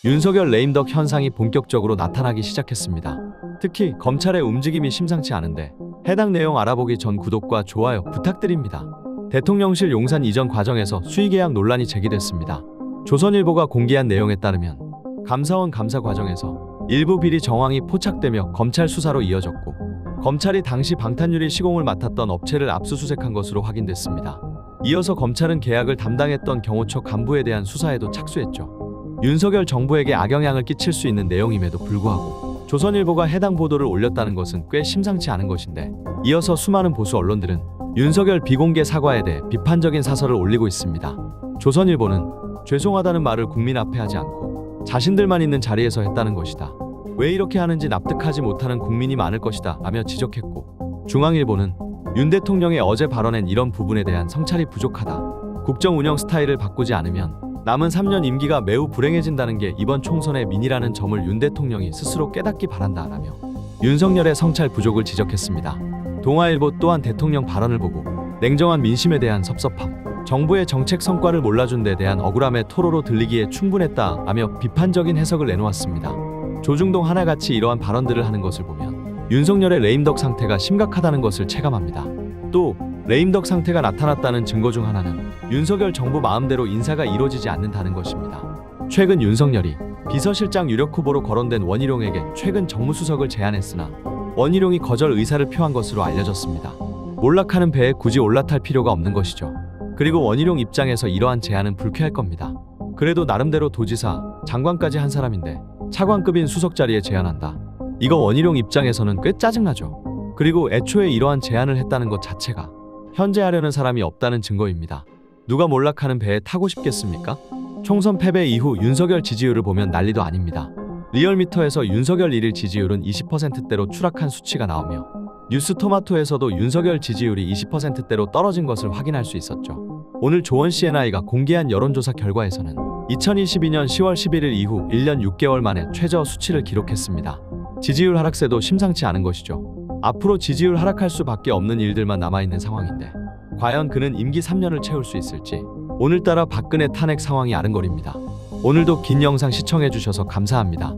윤석열 레임덕 현상이 본격적으로 나타나기 시작했습니다. 특히 검찰의 움직임이 심상치 않은데 해당 내용 알아보기 전 구독과 좋아요 부탁드립니다. 대통령실 용산 이전 과정에서 수의계약 논란이 제기됐습니다. 조선일보가 공개한 내용에 따르면 감사원 감사 과정에서 일부 비리 정황이 포착되며 검찰 수사로 이어졌고 검찰이 당시 방탄유리 시공을 맡았던 업체를 압수수색한 것으로 확인됐습니다. 이어서 검찰은 계약을 담당했던 경호처 간부에 대한 수사에도 착수했죠. 윤석열 정부에게 악영향을 끼칠 수 있는 내용임에도 불구하고 조선일보가 해당 보도를 올렸다는 것은 꽤 심상치 않은 것인데, 이어서 수많은 보수 언론들은 윤석열 비공개 사과에 대해 비판적인 사설을 올리고 있습니다. 조선일보는 죄송하다는 말을 국민 앞에 하지 않고 자신들만 있는 자리에서 했다는 것이다. 왜 이렇게 하는지 납득하지 못하는 국민이 많을 것이다 라며 지적했고, 중앙일보는 윤 대통령의 어제 발언엔 이런 부분에 대한 성찰이 부족하다. 국정 운영 스타일을 바꾸지 않으면 남은 3년 임기가 매우 불행해진다는 게 이번 총선의 민이라는 점을 윤 대통령이 스스로 깨닫기 바란다 라며 윤석열의 성찰 부족을 지적했습니다. 동아일보 또한 대통령 발언을 보고 냉정한 민심에 대한 섭섭함, 정부의 정책 성과를 몰라준 데 대한 억울함의 토로로 들리기에 충분했다 라며 비판적인 해석을 내놓았습니다. 조중동 하나같이 이러한 발언들을 하는 것을 보면 윤석열의 레임덕 상태가 심각하다는 것을 체감합니다. 또 레임덕 상태가 나타났다는 증거 중 하나는 윤석열 정부 마음대로 인사가 이루어지지 않는다는 것입니다. 최근 윤석열이 비서실장 유력 후보로 거론된 원희룡에게 최근 정무수석을 제안했으나 원희룡이 거절 의사를 표한 것으로 알려졌습니다. 몰락하는 배에 굳이 올라탈 필요가 없는 것이죠. 그리고 원희룡 입장에서 이러한 제안은 불쾌할 겁니다. 그래도 나름대로 도지사, 장관까지 한 사람인데 차관급인 수석 자리에 제안한다. 이거 원희룡 입장에서는 꽤 짜증나죠. 그리고 애초에 이러한 제안을 했다는 것 자체가 현재하려는 사람이 없다는 증거입니다. 누가 몰락하는 배에 타고 싶겠습니까? 총선 패배 이후 윤석열 지지율을 보면 난리도 아닙니다. 리얼미터에서 윤석열 1일 지지율은 20%대로 추락한 수치가 나오며 뉴스토마토에서도 윤석열 지지율이 20%대로 떨어진 것을 확인할 수 있었죠. 오늘 조원 CNI가 공개한 여론조사 결과에서는 2022년 10월 11일 이후 1년 6개월 만에 최저 수치를 기록했습니다. 지지율 하락세도 심상치 않은 것이죠. 앞으로 지지율 하락할 수밖에 없는 일들만 남아있는 상황인데 과연 그는 임기 3년을 채울 수 있을지 오늘따라 박근혜 탄핵 상황이 아른거립니다. 오늘도 긴 영상 시청해주셔서 감사합니다.